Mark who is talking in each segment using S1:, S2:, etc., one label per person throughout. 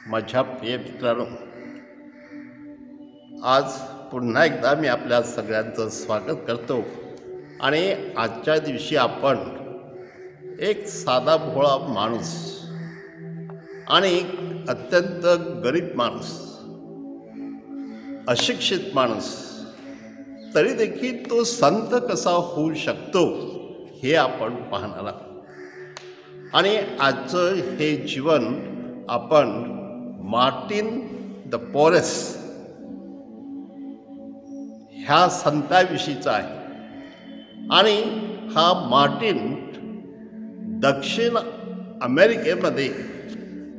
S1: माझ्या प्रिय मित्रांनो, आज पुन्हा एकदा मी आपल्या सगळ्यांचं स्वागत करतो आणि आजच्या दिवशी आपण एक साधा भोळा माणूस आणि अत्यंत गरीब माणूस, अशिक्षित माणूस, तरी देखील तो संत कसा होऊ शकतो हे आपण पाहणार आहोत। आणि आजचं हे जीवन आपण मार्टिन द पोरेस ह्या संताविषयीचा आहे। आणि हा मार्टिन दक्षिण अमेरिकेमध्ये,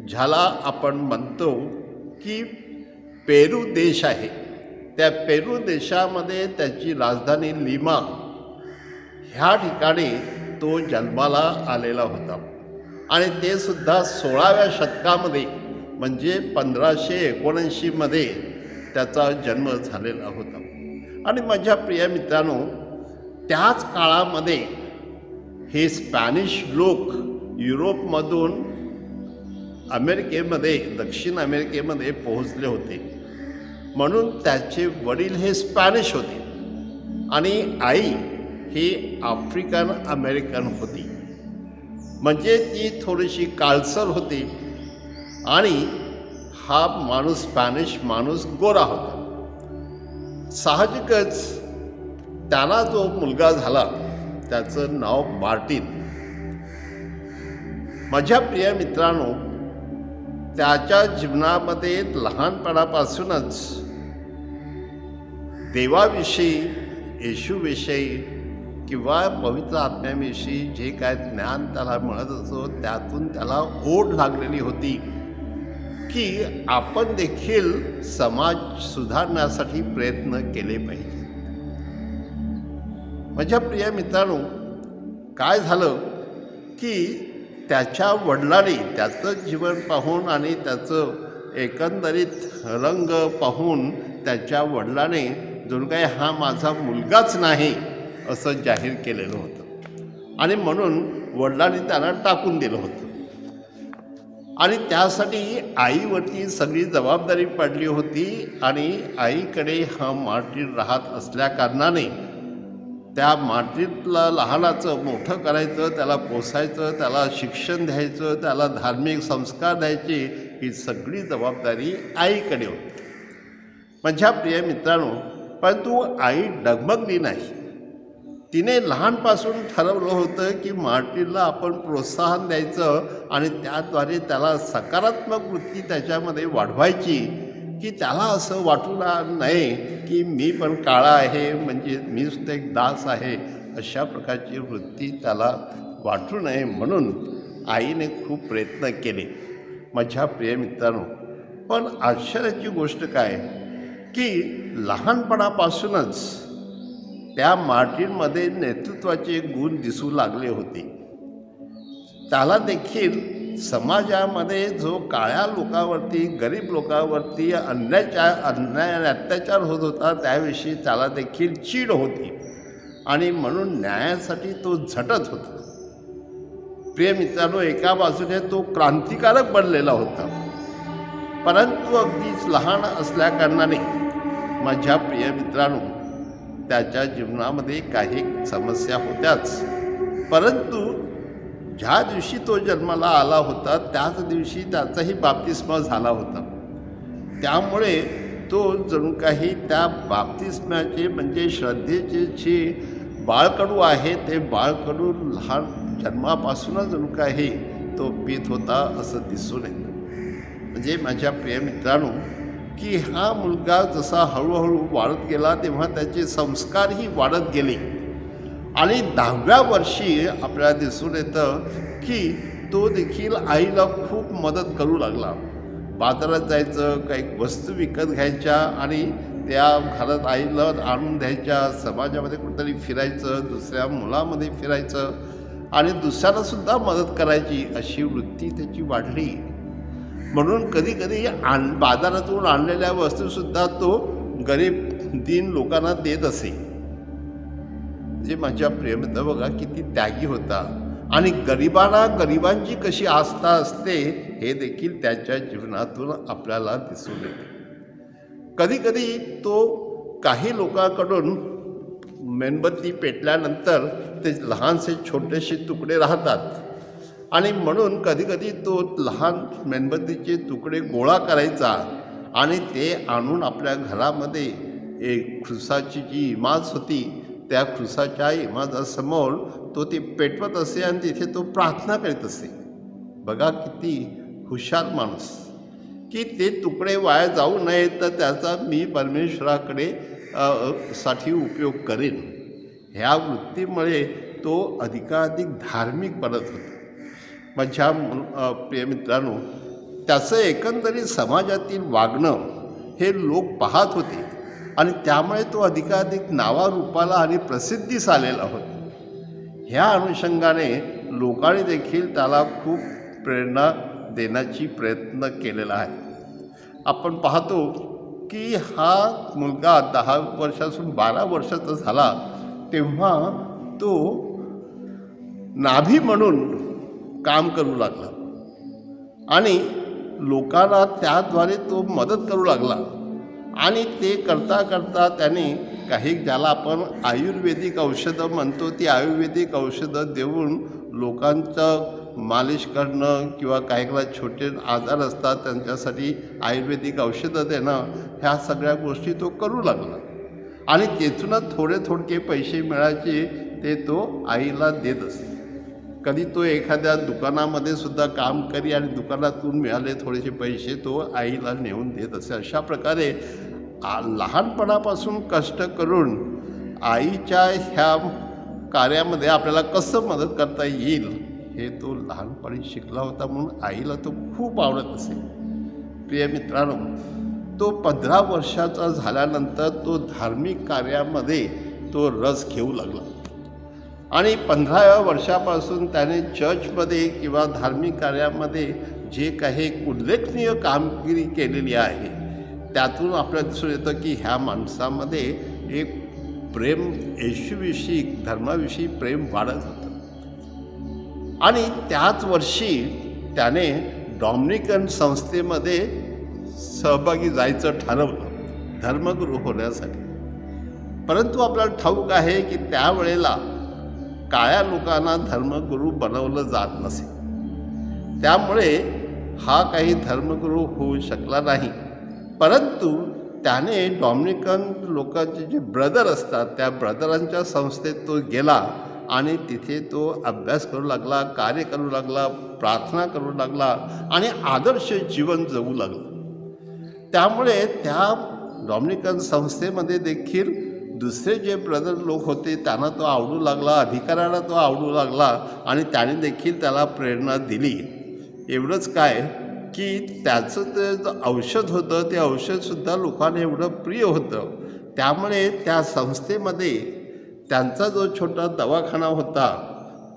S1: ज्याला आपण म्हणतो की पेरू देश आहे, त्या पेरू देशामध्ये त्याची राजधानी लिमा ह्या ठिकाणी तो जन्माला आलेला होता। आणि ते सुद्धा 16व्या शतकामध्ये, म्हणजे 1579 मध्ये त्याचा जन्म झालेला होता। आणि माझ्या प्रिय मित्रांनो, त्याच काळामध्ये हे स्पॅनिश लोक युरोपमधून अमेरिकेमध्ये, दक्षिण अमेरिकेमध्ये पोहोचले होते, म्हणून त्याचे वडील हे स्पॅनिश होते आणि आई ही आफ्रिकन अमेरिकन होती, म्हणजे ती थोडीशी काळसर होती आणि हा माणूस, स्पॅनिश माणूस, गोरा होता। साहजिकच त्याला जो मुलगा झाला त्याचं नाव मार्टिन। माझ्या प्रिय मित्रांनो, त्याच्या जीवनामध्ये लहानपणापासूनच देवाविषयी, येशूविषयी किंवा पवित्र आत्म्याविषयी जे काय ज्ञान त्याला मिळत असो, त्यातून त्याला ओढ लागलेली होती की आपण देखील समाज सुधारण्यासाठी प्रयत्न केले पाहिजे। माझ्या प्रिय मित्रांनो, काय झालं की त्याच्या वडिलांनी त्याचं जीवन पाहून आणि त्याचं एकंदरीत रंग पाहून त्याच्या वडिलांनी जणू काही हा माझा मुलगाच नाही असं जाहीर केलेलं होतं आणि म्हणून वडिलांनी त्यांना टाकून दिलं होतं। आणि त्यासाठी आईवरती सगळी जबाबदारी पडली होती आणि आईकडे हा मार्टिन राहत असल्याकारणाने त्या मार्टिनला लहानाचं मोठं करायचं, त्याला पोसायचं, त्याला शिक्षण द्यायचं, त्याला धार्मिक संस्कार द्यायचे, ही सगळी जबाबदारी आईकडे होती। माझ्या प्रिय मित्रांनो, परंतु आई डगमगली नाही। तिने लहानपासून ठरवलं होतं की मार्टिनला आपण प्रोत्साहन द्यायचं आणि त्याद्वारे त्याला सकारात्मक वृत्ती त्याच्यामध्ये वाढवायची, की त्याला असं वाटू नये की मी पण काळा आहे, म्हणजे मी सुद्धा एक दास आहे, अशा प्रकारची वृत्ती त्याला वाटू नये म्हणून आईने खूप प्रयत्न केले। माझ्या प्रिय मित्रांनो, पण आश्चर्याची गोष्ट काय की लहानपणापासूनच त्या मार्टिनमध्ये नेतृत्वाचे गुण दिसू लागले होते। त्याला देखील समाजामध्ये जो काळ्या लोकांवरती, गरीब लोकांवरती अन्याय अत्याचार होत होता, त्याविषयी त्याला देखील चीड होती आणि म्हणून न्यायासाठी तो झटत होता। प्रिय मित्रांनो, एका बाजूने तो क्रांतिकारक बनलेला होता, परंतु अगदीच लहान असल्याकारणाने माझ्या प्रिय मित्रांनो, त्याच्या जीवनामध्ये काही समस्या होत्याच। परंतु ज्या दिवशी तो जन्माला आला होता त्याच दिवशी त्याचाही बाप्तिस्मा झाला होता, त्यामुळे तो जणू काही त्या बाप्तिस्म्याचे, म्हणजे श्रद्धेचे जे बाळकडू आहे, ते बाळकडू लहान जन्मापासूनच जणू काही तो पीत होता असं दिसून येतं। म्हणजे माझ्या प्रिय मित्रांनो, की हा मुलगा जसा हळूहळू वाढत गेला तेव्हा त्याचे संस्कारही वाढत गेले आणि 10व्या वर्षी आपल्याला दिसून येतं की तो देखील आईला खूप मदत करू लागला। बाजारात जायचं, काही वस्तू विकत घ्यायच्या आणि त्या घरात आईला आणून द्यायच्या, समाजामध्ये कुठेतरी फिरायचं, दुसऱ्या मुलामध्ये फिरायचं आणि दुसऱ्यालासुद्धा मदत करायची, अशी वृत्ती त्याची वाढली। म्हणून कधी कधी बाजारातून आणलेल्या वस्तूसुद्धा तो गरीब दीन लोकांना देत असे। जे माझ्या प्रेमित्र बघा किती त्यागी होता आणि गरिबांची कशी आस्था असते हे देखील त्याच्या जीवनातून आपल्याला दिसून येते. कधीकधी तो काही लोकांकडून मेणबत्ती पेटल्यानंतर ते लहानसे छोटेसे तुकडे राहतात आणि म्हणून कधीकधी तो लहान मेणबत्तीचे तुकडे गोळा करायचा आणि ते आणून आपल्या घरामध्ये एक खुर्साची जी इमाज होती त्या खुर्साच्या इमाजासमोर तो ते पेटवत असे आणि तिथे तो प्रार्थना करीत असे. बघा किती हुशार माणूस, की ते तुकडे वाया जाऊ नये तर त्याचा मी परमेश्वराकडे साठी उपयोग करेन, ह्या वृत्तीमुळे तो अधिकाधिक धार्मिक बनत होता. माझ्या प्रियमित्रांनो, त्याचं एकंदरीत समाजातील वागणं हे लोक पाहत होते आणि त्यामुळे तो अधिकाधिक नावारूपाला आणि प्रसिद्धीस आलेला होता. ह्या अनुषंगाने लोकांनी देखील त्याला खूप प्रेरणा देण्याची प्रयत्न केलेला आहे. आपण पाहतो की हा मुलगा 10 वर्षापासून 12 वर्षाचा झाला तेव्हा तो नाभी म्हणून काम करू लागला आणि लोकांना त्याद्वारे तो मदत करू लागला आणि ते करता करता त्याने काही ज्याला आपण आयुर्वेदिक औषधं म्हणतो ती आयुर्वेदिक औषधं देऊन लोकांचं मालिश करणं किंवा काही छोटे आजार असतात त्यांच्यासाठी आयुर्वेदिक औषधं देणं, ह्या सगळ्या गोष्टी तो करू लागला आणि तेथूनच थोडे पैसे मिळायचे ते तो आईला देत असे. कधी तो एखाद्या दुकानामध्ये सुद्धा काम करी आणि दुकानातून मिळाले थोडेसे पैसे तो आईला नेऊन देत असे. अशा प्रकारे लहानपणापासून कष्ट करून आईच्या ह्या कार्यामध्ये आपल्याला कसं मदत करता येईल हे तो लहानपणी शिकला होता, म्हणून आईला तो खूप आवडत असे. प्रिय मित्रांनो, तो 15 वर्षाचा झाल्यानंतर तो धार्मिक कार्यामध्ये तो रस घेऊ लागला आणि 15व्या वर्षापासून त्याने चर्चमध्ये किंवा धार्मिक कार्यामध्ये जे काही उल्लेखनीय कामगिरी केलेली आहे त्यातून आपल्याला दिसून येतं की ह्या माणसामध्ये एक प्रेम येशूविषयी धर्माविषयी प्रेम वाढत होतं. आणि त्याच वर्षी त्याने डॉमिनिकन संस्थेमध्ये सहभागी जायचं ठरवलं धर्मगुरू होण्यासाठी. परंतु आपल्याला ठाऊक आहे की त्यावेळेला काळ्या लोकांना धर्मगुरू बनवलं जात नसे, त्यामुळे हा काही धर्मगुरू होऊ शकला नाही. परंतु त्याने डॉमिनिकन लोकांचे जे ब्रदर असतात त्या ब्रदरांच्या संस्थेत तो गेला आणि तिथे तो अभ्यास करू लागला, कार्य करू लागला, प्रार्थना करू लागला आणि आदर्श जीवन जगू लागला. त्यामुळे त्या डॉमिनिकन संस्थेमध्ये देखील दुसरे जे ब्रदर लोक होते त्यांना तो आवडू लागला, अधिकाऱ्याला तो आवडू लागला आणि त्याने देखील त्याला प्रेरणा दिली. एवढंच काय की त्याचं ते औषध होतं ते औषधसुद्धा लोकांना एवढं प्रिय होतं, त्यामुळे त्या संस्थेमध्ये त्यांचा जो छोटा दवाखाना होता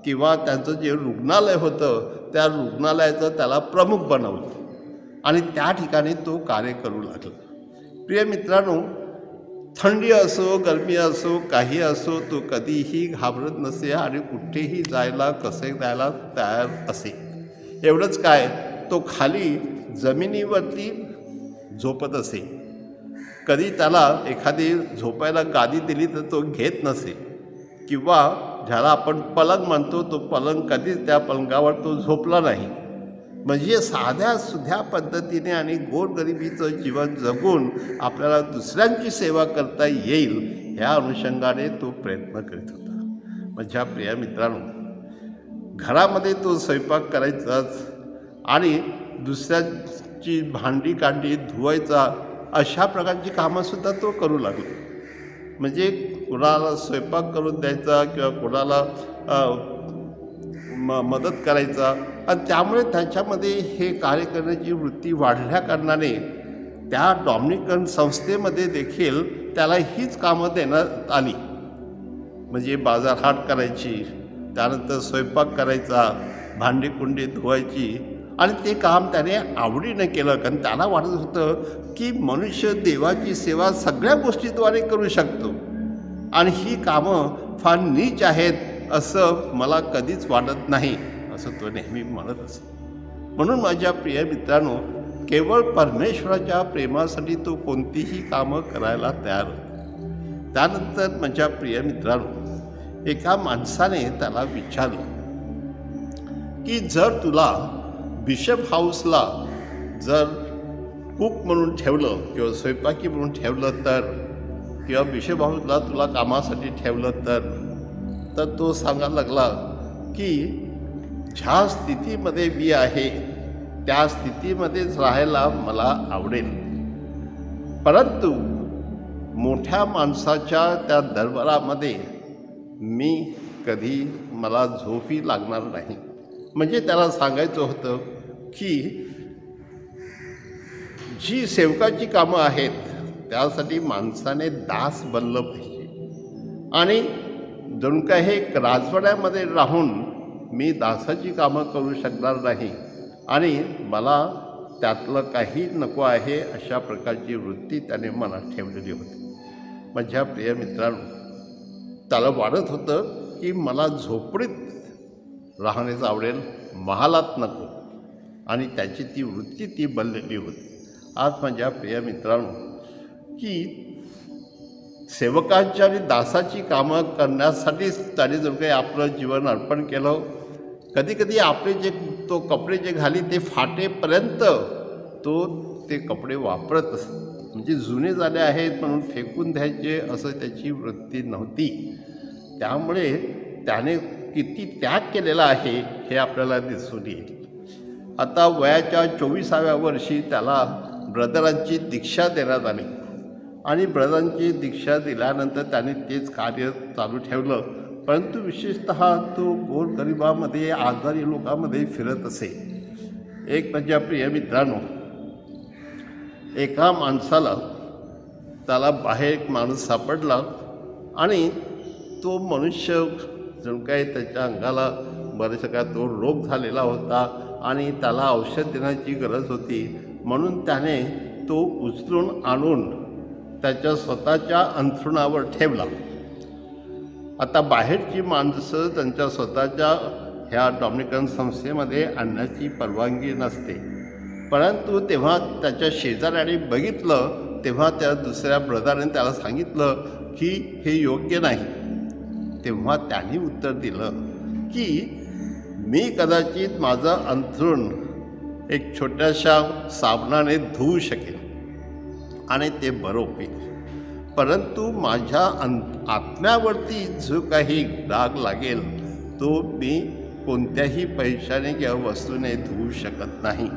S1: किंवा त्यांचं जे रुग्णालय होतं त्या रुग्णालयाचं त्याला प्रमुख बनवलं आणि त्या ठिकाणी तो कार्य करू लागला. प्रिय मित्रांनो, थंडी असो गरमी असो काही असो तो कधीही घाबरत नसे आणि कुठेही जायला कसे जायला तयार असे. एवढंच काय, तो खाली जमिनीवरती झोपत असे. कधी त्याला एखादी झोपायला गादी दिली तर तो घेत नसे किंवा ज्याला आपण पलंग म्हणतो तो पलंग कधीच त्या पलंगावर तो झोपला नाही. म्हणजे साध्या सुध्या पद्धतीने आणि गोरगरिबीचं जीवन जगून आपल्याला दुसऱ्यांची सेवा करता येईल ह्या अनुषंगाने तो प्रयत्न करीत होता. माझ्या प्रिय मित्रांनो, घरामध्ये तो स्वयंपाक करायचाच आणि दुसऱ्यांची भांडी कांडी धुवायचा, अशा प्रकारची कामंसुद्धा तो करू लागला. म्हणजे कोणाला स्वयंपाक करून द्यायचा किंवा कोणाला मदत करायचा आणि त्यामुळे त्याच्यामध्ये हे कार्य करण्याची वृत्ती वाढल्या कारणाने त्या डॉमिनिकन संस्थेमध्ये देखील त्याला हीच कामं देण्यात आली. म्हणजे बाजारहाट करायची, त्यानंतर स्वयंपाक करायचा, भांडी-कुंडी धुवायची आणि ते काम त्याने आवडीने केलं. कारण त्याला वाटत होतं की मनुष्य देवाची सेवा सगळ्या गोष्टीद्वारे करू शकतो आणि ही कामं फार नीच आहेत असं मला कधीच वाटत नाही, असं तो नेहमी म्हणत असे. म्हणून माझ्या प्रिय मित्रांनो, केवळ परमेश्वराच्या प्रेमासाठी तो कोणतीही कामं करायला तयार होता. त्यानंतर माझ्या प्रिय मित्रांनो, एका माणसाने त्याला विचारलं की जर तुला बिशप हाऊसला जर कुक म्हणून ठेवलं किंवा स्वयंपाकी म्हणून ठेवलं तर, किंवा बिशप हाऊसला तुला कामासाठी ठेवलं तर तो सांगायला लागला की ज्या स्थितीमध्ये मी आहे त्या स्थितीमध्येच राहायला मला आवडेल, परंतु मोठ्या माणसाच्या त्या दरबारामध्ये मी कधी मला झोपी लागणार नाही. म्हणजे त्याला सांगायचं होतं की जी सेवकाची कामं आहेत त्यासाठी माणसाने दास बनलं पाहिजे, आणि जणू काय हे राजवाड्यामध्ये राहून मी दासाची कामं करू शकणार नाही आणि मला त्यातलं काही नको आहे, अशा प्रकारची वृत्ती त्याने मनात ठेवलेली होती. माझ्या प्रिय मित्रांनो, त्याला वाटत होतं की मला झोपडीत राहणेच आवडेल, महालात नको, आणि त्याची ती वृत्ती ती बनलेली होती. आज माझ्या प्रिय मित्रांनो, की सेवकाची आणि दासाची कामं करण्यासाठीच त्याने जर काही आपलं जीवन अर्पण केलं. कधीकधी आपले तो कपडे जे घाली ते फाटेपर्यंत तो ते कपडे वापरत असत. म्हणजे जुने झाले आहेत म्हणून फेकून द्यायचे असं त्याची वृत्ती नव्हती. त्यामुळे त्याने किती त्याग केलेला आहे हे आपल्याला दिसून येईल. आता वयाच्या 24व्या वर्षी त्याला ब्रदरांची दीक्षा देण्यात आली, आणि ब्रदरांची दीक्षा दिल्यानंतर त्याने तेच कार्य चालू ठेवलं. परंतु विशेषतः तो गोरगरिबामध्ये, आजारी लोकांमध्ये फिरत असे. एक माझ्या प्रिय मित्रांनो, एका माणसाला त्याला बाहेर एक माणूस सापडला, आणि तो मनुष्य जणू काय त्याच्या अंगाला बरेचसा काय तो रोग झालेला होता आणि त्याला औषध देण्याची गरज होती. म्हणून त्याने तो उचलून आणून त्याच्या स्वतःच्या अंथरुणावर ठेवला. आता बाहेरची माणसं त्यांच्या स्वतःच्या ह्या डॉमिनिकन संस्थेमध्ये आणण्याची परवानगी नसते, परंतु तेव्हा त्याच्या शेजाऱ्याने बघितलं, तेव्हा त्या दुसऱ्या ब्रदरने त्याला सांगितलं की हे योग्य नाही. तेव्हा त्यांनी उत्तर दिलं की मी कदाचित माझं अंथरूण एक छोट्याशा साबणाने धुवू शकेन आणि ते बरं होईल, परंतु माझ्या आत्म्यावरती जो काही डाग लागेल तो मी कोणत्याही पैशाने किंवा वस्तूने धुवू शकत नाही.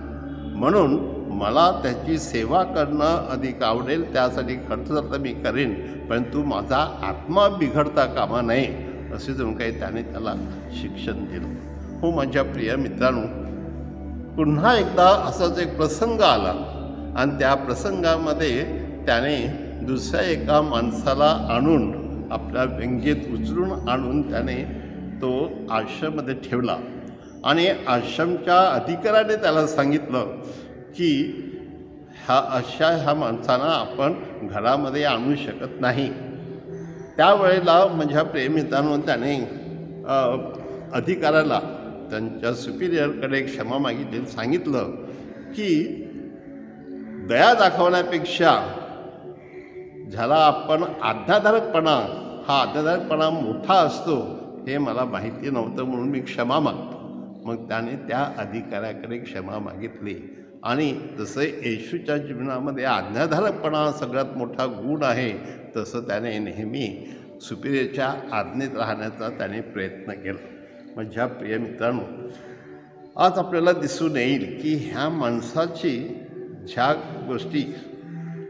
S1: म्हणून मला त्याची सेवा करणं अधिक आवडेल, त्यासाठी खर्च तर मी करेन, परंतु माझा आत्मा बिघडता कामा नये, असे जणू काही त्याने त्याला शिक्षण दिलं. हो माझ्या प्रिय मित्रांनो, पुन्हा एकदा असाच एक प्रसंग आला, आणि त्या प्रसंगामध्ये त्याने दुसऱ्या एका माणसाला आणून आपल्या व्यंगेत उचलून आणून त्याने तो आश्रममध्ये ठेवला, आणि आश्रमच्या अधिकाऱ्याने त्याला सांगितलं की ह्या माणसांना आपण घरामध्ये आणू शकत नाही. त्यावेळेला माझ्या प्रेमितांनो त्याने अधिकाऱ्याला त्यांच्या सुपिरियरकडे क्षमा मागितली, सांगितलं की दया दाखवण्यापेक्षा ज्याला आपण आज्ञाधारकपणा, हा आज्ञाधारकपणा मोठा असतो हे मला माहिती नव्हतं, म्हणून मी क्षमा मागतो. मग त्याने त्या अधिकाऱ्याकडे क्षमा मागितली, आणि जसं येशूच्या जीवनामध्ये आज्ञाधारकपणा सगळ्यात मोठा गुण आहे, तसं त्याने नेहमी सुपिरियरच्या आज्ञेत राहण्याचा त्याने प्रयत्न केला. माझ्या प्रिय मित्रांनो, आज आपल्याला दिसून येईल की ह्या माणसाची ज्या गोष्टी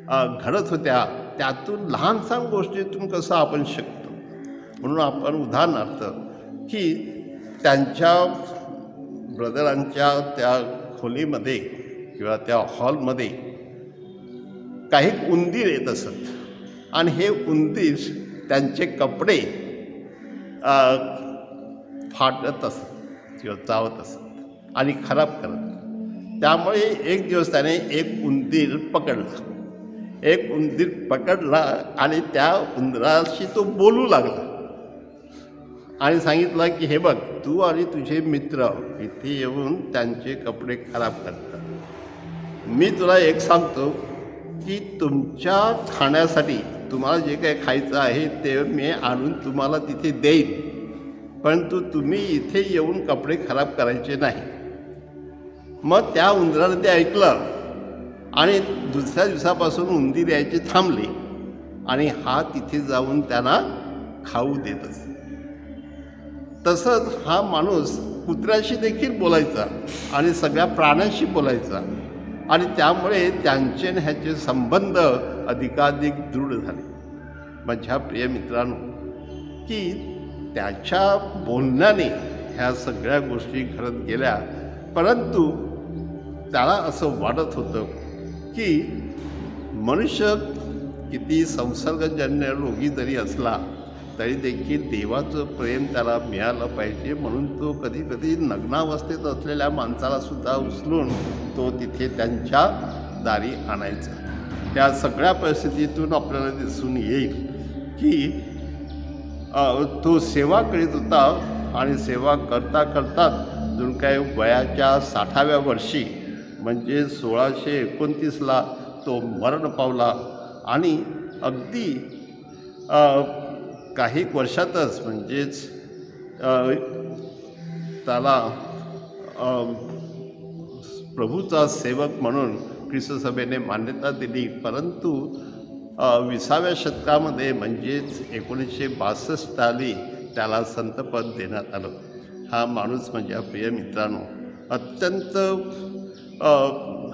S1: घडत होत्या त्यातून लहान सहान गोष्टीतून कसं आपण शिकतो. म्हणून आपण उदाहरणार्थ की त्यांच्या ब्रदरांच्या त्या खोलीमध्ये किंवा त्या हॉलमध्ये काही उंदीर येत असत, आणि हे उंदीर त्यांचे कपडे फाटत असत किंवा चावत असत आणि खराब करत. त्यामुळे एक दिवस त्याने एक उंदीर पकडला आणि त्या उंदराशी तो बोलू लागला, आणि सांगितलं की हे बघ, तू आणि तुझे मित्र इथे येऊन त्यांचे कपडे खराब करतात. मी तुला एक सांगतो की तुमच्या खाण्यासाठी तुम्हाला जे काही खायचं आहे ते मी आणून तुम्हाला तिथे देईन, परंतु तुम्ही इथे येऊन कपडे खराब करायचे नाही. मग त्या उंदरानं ते ऐकलं आणि दुसऱ्या दिवसापासून उंदीर यायचे थांबले आणि हा तिथे जाऊन त्यांना खाऊ देत असे. तसंच हा माणूस कुत्र्याशी देखील बोलायचा आणि सगळ्या प्राण्यांशी बोलायचा आणि त्यामुळे त्यांचे आणि ह्याचे संबंध अधिकाधिक दृढ झाले. माझ्या प्रिय मित्रांनो, की त्याच्या बोलण्याने ह्या सगळ्या गोष्टी घडत गेल्या, परंतु त्याला असं वाटत होतं की मनुष्य किती संसर्गजन्य रोगी जरी असला तरी देखील देवाचं प्रेम त्याला मिळालं पाहिजे, म्हणून तो कधी कधी नग्नावस्थेत असलेल्या माणसाला सुद्धा उचलून तो तिथे त्यांच्या दारी आणायचा. त्या सगळ्या परिस्थितीतून आपल्याला दिसून येईल की तो सेवा करीत होता आणि सेवा करता करता जणू काय वयाच्या 60व्या वर्षी म्हणजे 1629ला तो मरण पावला आणि अगदी काही वर्षातच म्हणजेच त्याला प्रभूचा सेवक म्हणून ख्रिस्त सभेने मान्यता दिली. परंतु 20व्या शतकामध्ये म्हणजेच 1962 साली त्याला संतपद देण्यात आलं. हा माणूस माझ्या प्रिय मित्रांनो अत्यंत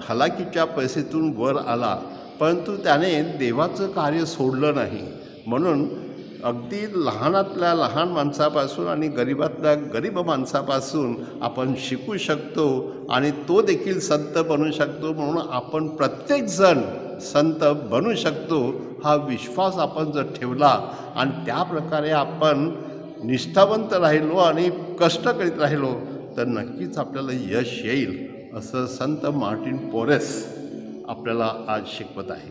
S1: हलाखीच्या परिस्थितीतून वर आला, परंतु त्याने देवाचं कार्य सोडलं नाही. म्हणून अगदी लहानातल्या लहान माणसापासून आणि गरीबातल्या गरीब माणसापासून आपण शिकू शकतो आणि तो देखील संत बनू शकतो. म्हणून आपण प्रत्येकजण संत बनू शकतो हा विश्वास आपण जर ठेवला आणि त्या प्रकारे आपण निष्ठावंत राहिलो आणि कष्ट करीत राहिलो तर नक्कीच आपल्याला यश येईल, असं संत मार्टिन पोरेस आपल्याला आज शिकवत आहे.